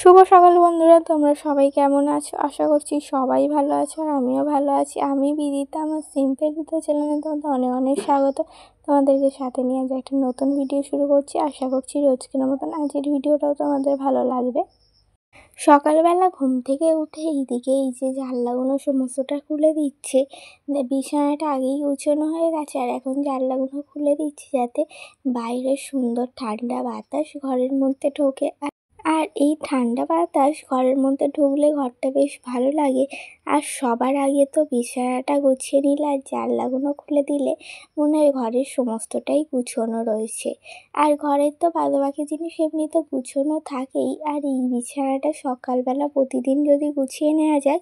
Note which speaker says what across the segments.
Speaker 1: শুভ সকাল বন্ধুরা, তোমরা সবাই কেমন আছো? আশা করছি সবাই ভালো আছো আর আমিও ভালো আছি। আমি বিদিতা, আমার সিম্পল বিদিতা চ্যানেলে তোমাদের অনেক অনেক স্বাগত। তোমাদেরকে সাথে নিয়ে আজ একটা নতুন ভিডিও শুরু করছি। আশা করছি রোজকের মতন আজকের ভিডিওটাও তোমাদের ভালো লাগবে। সকালবেলা ঘুম থেকে উঠে এইদিকে এই যে জানলাগুলো সমস্তটা খুলে দিচ্ছে। বিছানাটা আগেই গুছানো হয়ে গেছে আর এখন জানলাগুলো খুলে দিচ্ছি যাতে বাইরের সুন্দর ঠান্ডা বাতাস ঘরের মধ্যে ঢোকে। আর এই ঠান্ডা বাতাস ঘরের মধ্যে ঢুকলে ঘরটা বেশ ভালো লাগে। আর সবার আগে তো বিছানাটা গুছিয়ে নিলে আর জানলাগুলো খুলে দিলে মনে হয় ঘরের সমস্তটাই গুছোনো রয়েছে। আর ঘরের তো বাদবাকি জিনিস এমনি তো গুছোনো থাকেই। আর এই বিছানাটা সকালবেলা প্রতিদিন যদি গুছিয়ে নেওয়া যায়,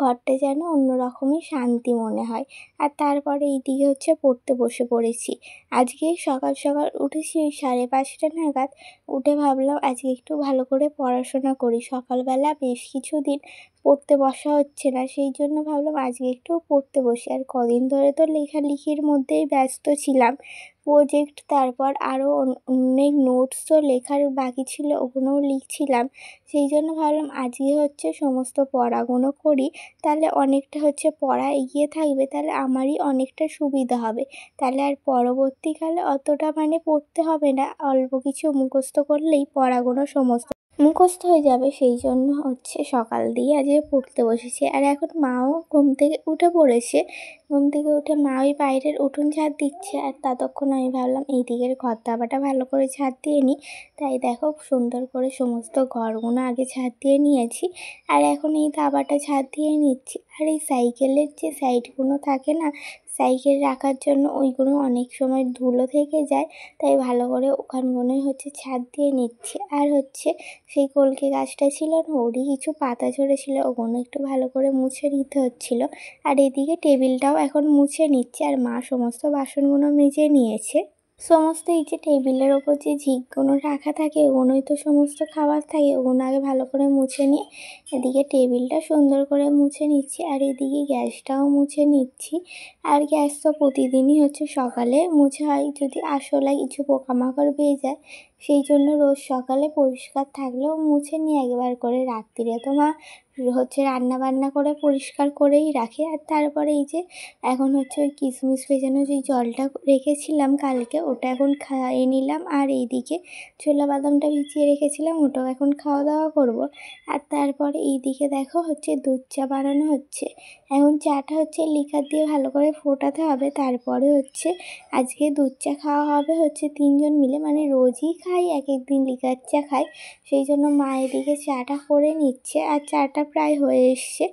Speaker 1: ঘরটা যেন অন্যরকমই শান্তি মনে হয়। আর তারপরে এইদিকে হচ্ছে পড়তে বসে পড়েছি। আজকে সকাল সকাল উঠেছি ওই 5:30 নাগাদ। উঠে ভাবলাম আজকে একটু ভালো করে পড়াশোনা করি। সকালবেলা বেশ কিছুদিন পড়তে বসা হচ্ছে না, সেই জন্য ভাবলাম আজকে একটু পড়তে বসি। আর কদিন ধরে তো লেখালেখির মধ্যেই ব্যস্ত ছিলাম। প্রজেক্ট, তারপর আরও অনেক নোটসও লেখার বাকি ছিল, ওগুলোও লিখছিলাম। সেই জন্য ভাবলাম আজকে হচ্ছে সমস্ত পড়াগুলো করি, তাহলে অনেকটা হচ্ছে পড়া এগিয়ে থাকবে, তাহলে আমারই অনেকটা সুবিধা হবে। তাহলে আর পরবর্তীকালে অতটা পড়তে হবে না, অল্প কিছু মুখস্থ করলেই পড়াগুলো সমস্ত মুখস্থ হয়ে যাবে। সেই জন্য হচ্ছে সকাল দিয়ে আজকে পড়তে বসেছি। আর এখন মাও ঘুম থেকে উঠে পড়েছে। ঘুম থেকে উঠে মা ওই বাইরের উঠোন ঝাড় দিচ্ছে আর ততক্ষণ আমি ভাবলাম এই দিকের ঘর দাবাটা ভালো করে ঝাড় দিয়ে নিই। তাই দেখো সুন্দর করে সমস্ত ঘরগুলো আগে ঝাড় দিয়ে নিয়েছি আর এখন এই দাবাটা ঝাড় দিয়ে নিচ্ছি। আর এই সাইকেলের যে সাইডগুলো থাকে না, সাইকেল রাখার জন্য ওইগুলো অনেক সময় ধুলো থেকে যায়, তাই ভালো করে ওখানগুলোই হচ্ছে ছাদ দিয়ে নিচ্ছি। আর হচ্ছে সেই কলকে গাছটা ছিল না, ওরই কিছু পাতা ঝরেছিল, ওগুলো একটু ভালো করে মুছে নিতে হচ্ছিল। আর এদিকে টেবিলটাও এখন মুছে নিচ্ছে আর মা সমস্ত বাসনগুলো মেজে নিয়েছে। সমস্ত এই যে টেবিলের ওপর যে ঝিকগুলো রাখা থাকে, ওগুলোই তো সমস্ত খাবার থাকে, ওগুলো আগে ভালো করে মুছে নিয়ে এদিকে টেবিলটা সুন্দর করে মুছে নিচ্ছি আর এদিকে গ্যাসটাও মুছে নিচ্ছি। আর গ্যাস তো প্রতিদিনই হচ্ছে সকালে মুছে হয়, যদি আরশোলায় কিছু পোকামাকড় পেয়ে যায়, সেই জন্য রোজ সকালে পরিষ্কার থাকলেও মুছে নিই একবার করে। রাত্রিরে তো মা হচ্ছে রান্না বান্না করে পরিষ্কার করেই রাখে। আর তারপরে এই যে এখন হচ্ছে ওই কিশমিশ ভেজানো যেই জলটা রেখেছিলাম কালকে, ওটা এখন খাইয়ে নিলাম। আর এইদিকে ছোলা বাদামটা ভিজিয়ে রেখেছিলাম, ওটাও এখন খাওয়া দাওয়া করব। আর তারপরে এইদিকে দেখো হচ্ছে দুধ চা বানানো হচ্ছে। এখন চাটা হচ্ছে লিকার দিয়ে ভালো করে ফোটাতে হবে, তারপরে হচ্ছে আজকে দুধ চা খাওয়া হবে হচ্ছে 3 জন মিলে, রোজই খাই, এক এক দিন লিকার চা খাই। সেই জন্য মা এদিকে চাটা করে নিচ্ছে আর চাটা প্রায় হয়ে এসছে।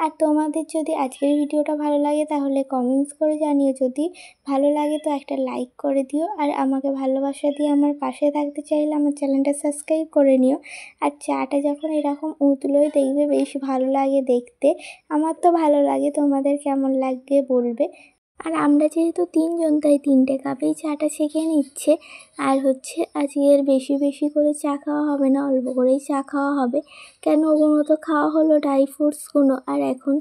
Speaker 1: আর তোমাদের যদি আজকের ভিডিওটা ভালো লাগে তাহলে কমেন্টস করে জানিও। যদি ভালো লাগে তো একটা লাইক করে দিও। আর আমাকে ভালোবাসা দিয়ে আমার পাশে থাকতে চাইলে আমার চ্যানেলটা সাবস্ক্রাইব করে নিও। আর চাটা যখন এরকম উতলোয় দেখবে বেশ ভালো লাগে দেখতে। আমার তো ভালো লাগে, তোমাদের কেমন লাগবে বলবে। আর আমরা যেহেতু 3 জন, তাই 3টে কাপেই চাটা ছেঁকে নিচ্ছে। আর হচ্ছে আজকের বেশি বেশি করে চা খাওয়া হবে না, অল্প করেই চা খাওয়া হবে। কেন, ওগুলো তো খাওয়া হলো ড্রাই ফ্রুটসগুলো, আর এখন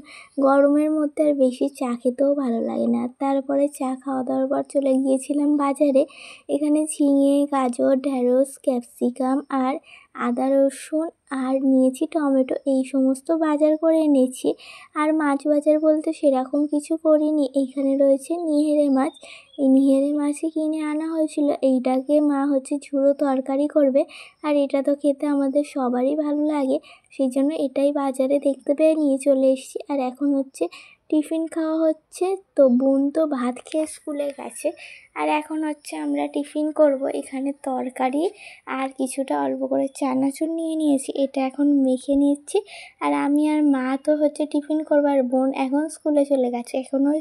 Speaker 1: গরমের মধ্যে আর বেশি চা খেতেও ভালো লাগে না। তারপরে চা খাওয়া দাওয়ার পর চলে গিয়েছিলাম বাজারে। এখানে ঝিঙে, গাজর, ঢ্যাঁড়স, ক্যাপসিকাম আর আদা রসুন আর নিয়েছি টমেটো, এই সমস্ত বাজার করে এনেছি। আর মাছ বাজার বলতে সেরকম কিছু করিনি। এইখানে রয়েছে নিহেরে মাছ, এই নিহেরে মাছই কিনে আনা হয়েছিল। এইটাকে মা হচ্ছে ঝুড়ো তরকারি করবে, আর এটা তো খেতে আমাদের সবারই ভালো লাগে, সেই জন্য এটাই বাজারে দেখতে পেয়ে নিয়ে চলে এসেছি। আর এখন হচ্ছে টিফিন খাওয়া হচ্ছে। তো বোন তো ভাত খেয়ে স্কুলে গেছে, আর এখন হচ্ছে আমরা টিফিন করব। এখানে তরকারি আর কিছুটা অল্প করে চানাচুর নিয়ে নিয়েছি, এটা এখন মেখে নিচ্ছি। আর আমি আর মা তো হচ্ছে টিফিন করবো, আর বোন এখন স্কুলে চলে গেছে, এখন ওই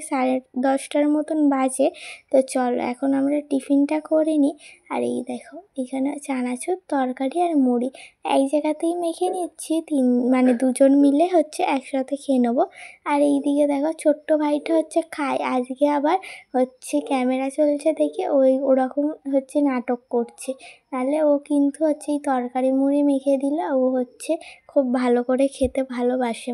Speaker 1: 10:30 মতন বাজে। তো চলো এখন আমরা টিফিনটা করে নিই। আর এই দেখো এখানে চানাচুর, তরকারি আর মুড়ি এক জায়গাতেই মেখে নিচ্ছি, দুজন মিলে হচ্ছে একসাথে খেয়ে নেবো। আর এইদিকে দেখো ছোট্ট ভাইটা হচ্ছে খায়, আজকে আবার হচ্ছে ক্যামেরা চলছে দেখে ওরকম হচ্ছে নাটক করছে। নাহলে ও কিন্তু হচ্ছে এই তরকারি মুড়ি মেখে দিলে ও হচ্ছে খুব ভালো করে খেতে ভালোবাসে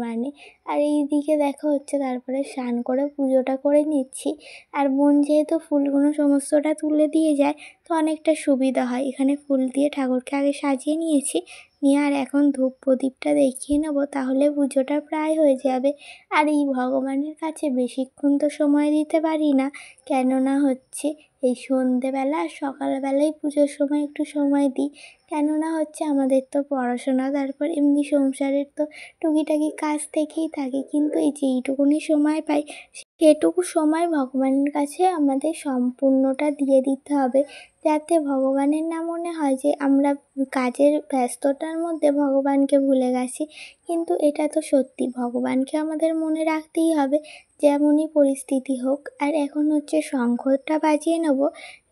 Speaker 1: আর এইদিকে দেখো হচ্ছে তারপরে স্নান করে পুজোটা করে নিচ্ছি। আর বোন যেহেতু ফুলগুলো সমস্তটা তুলে দিয়ে যায়, তো অনেকটা সুবিধা হয়। এখানে ফুল দিয়ে ঠাকুরকে আগে সাজিয়ে নিয়েছি, নিয়ে আর এখন ধূপ প্রদীপটা দেখিয়ে নেবো, তাহলে পুজোটা প্রায় হয়ে যাবে। আর এই ভগবানের কাছে বেশিক্ষণ তো সময় দিতে পারি না, কেননা হচ্ছে এই সন্ধেবেলা আর সকালবেলায় পুজোর সময় একটু সময় দিই, কেননা হচ্ছে আমাদের তো পড়াশোনা, তারপর এমনি সংসারের তো টুকিটাকি কাজ থেকেই থাকে। কিন্তু এই যে এইটুকুনি সময় পাই, সেটুকু সময় ভগবানের কাছে আমাদের সম্পূর্ণটা দিয়ে দিতে হবে, যাতে ভগবানের না মনে হয় যে আমরা কাজের ব্যস্ততার মধ্যে ভগবানকে ভুলে গেছি। কিন্তু এটা তো সত্যি, ভগবানকে আমাদের মনে রাখতেই হবে যেমনই পরিস্থিতি হোক। আর এখন হচ্ছে শঙ্খটা বাজিয়ে নেব,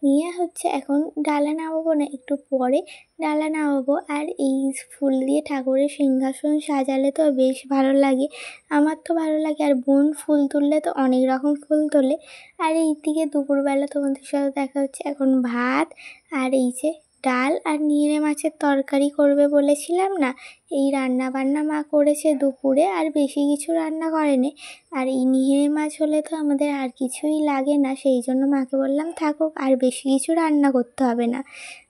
Speaker 1: নিয়ে হচ্ছে এখন ডালা নামাবো না, একটু পরে ডালা নামাবো। আর এই ফুল দিয়ে ঠাকুরের সিংহাসন সাজালে তো বেশ ভালো লাগে, আমার তো ভালো লাগে। আর বোন ফুল তুললে তো অনেক রকম ফুল তোলে। আর এই দিকে দুপুরবেলা তোমাদের সাথে দেখা হচ্ছে এখন ভাত আর এই যে ডাল আর নিংড়ে মাছের তরকারি করবে বলেছিলাম না, এই রান্না বান্না মা করেছে দুপুরে, আর বেশি কিছু রান্না করেনি। আর এই নিংড়ে মাছ হলে তো আমাদের আর কিছুই লাগে না, সেই জন্য মাকে বললাম থাকুক, আর বেশি কিছু রান্না করতে হবে না।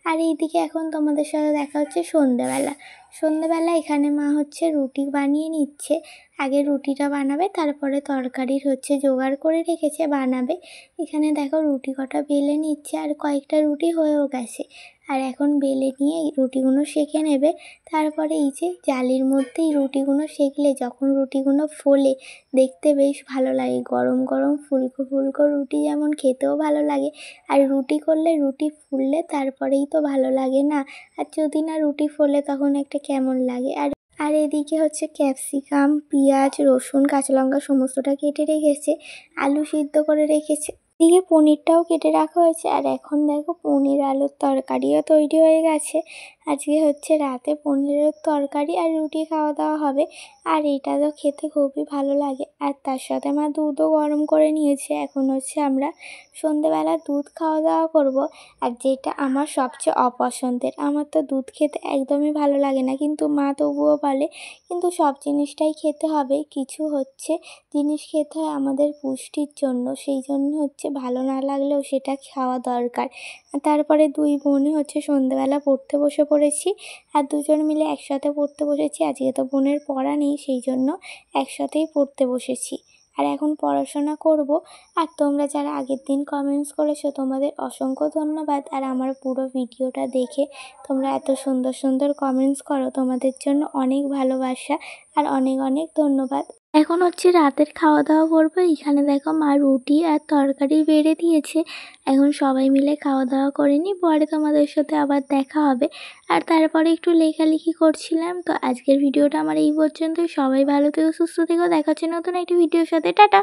Speaker 1: আর এইদিকে এখন তোমাদের সাথে দেখা হচ্ছে সন্ধেবেলা এখানে মা হচ্ছে রুটি বানিয়ে নিচ্ছে। আগে রুটিটা বানাবে, তারপরে তরকারির হচ্ছে জোগাড় করে রেখেছে বানাবে। এখানে দেখো রুটি কটা বেলে নিচ্ছে, আর কয়েকটা রুটি হয়েও গেছে। আর এখন বেলে নিয়ে এই রুটিগুলো সেঁকে নেবে। তারপরে এই যে জালির মধ্যেই রুটিগুলো সেঁকলে যখন রুটিগুলো ফোলে দেখতে বেশ ভালো লাগে, গরম গরম ফুলকো ফুলকো রুটি যেমন খেতেও ভালো লাগে, আর রুটি করলে রুটি ফুললে তারপরেই তো ভালো লাগে না। আর যদি না রুটি ফোলে তখন একটা কেমন লাগে। আর এদিকে হচ্ছে ক্যাপসিকাম, পেঁয়াজ, রসুন, কাঁচা লঙ্কা সমস্তটা কেটে রেখেছে, আলু সিদ্ধ করে রেখেছে, এদিকে পনিরটাও কেটে রাখা হয়েছে। আর এখন দেখো পনির আলুর তরকারিও তৈরি হয়ে গেছে। আজকে হচ্ছে রাতে পনিরের তরকারি আর রুটি খাওয়া দাওয়া হবে। আর এটা তো খেতে খুবই ভালো লাগে। আর তার সাথে মা দুধও গরম করে নিয়েছে। এখন হচ্ছে আমরা সন্ধেবেলা দুধ খাওয়া দাওয়া করব। আর যেটা আমার সবচেয়ে অপছন্দের, আমার তো দুধ খেতে একদমই ভালো লাগে না, কিন্তু মা তবুও বলে কিন্তু সব জিনিসটাই খেতে হবে, কিছু হচ্ছে জিনিস খেতে হয় আমাদের পুষ্টির জন্য, সেই জন্য হচ্ছে ভালো না লাগলেও সেটা খাওয়া দরকার। তারপরে দুই বোনে হচ্ছে সন্ধেবেলা পড়তে বসে পড়েছি, আর দুজন মিলে একসাথে পড়তে বসেছি। আজকে তো বোনের পড়া নেই, সেই জন্য একসাথেই পড়তে বসেছি। আর এখন পড়াশোনা করব। আর তোমরা যারা আগের দিন কমেন্টস করেছো তোমাদের অসংখ্য ধন্যবাদ। আর আমার পুরো ভিডিওটা দেখে তোমরা এত সুন্দর সুন্দর কমেন্টস করো, তোমাদের জন্য অনেক ভালোবাসা আর অনেক অনেক ধন্যবাদ। এখন হচ্ছে রাতের খাওয়া দাওয়া করবো। এখানে দেখো মা রুটি আর তরকারি বেড়ে দিয়েছে, এখন সবাই মিলে খাওয়া দাওয়া করে নিই, পরে তোমাদের সাথে আবার দেখা হবে। আর তারপরে একটু লেখালেখি করছিলাম। তো আজকের ভিডিওটা আমার এই পর্যন্তই, সবাই ভালো থেকো, সুস্থ থেকো, দেখা হচ্ছে নতুন একটি ভিডিওর সাথে, টাটা।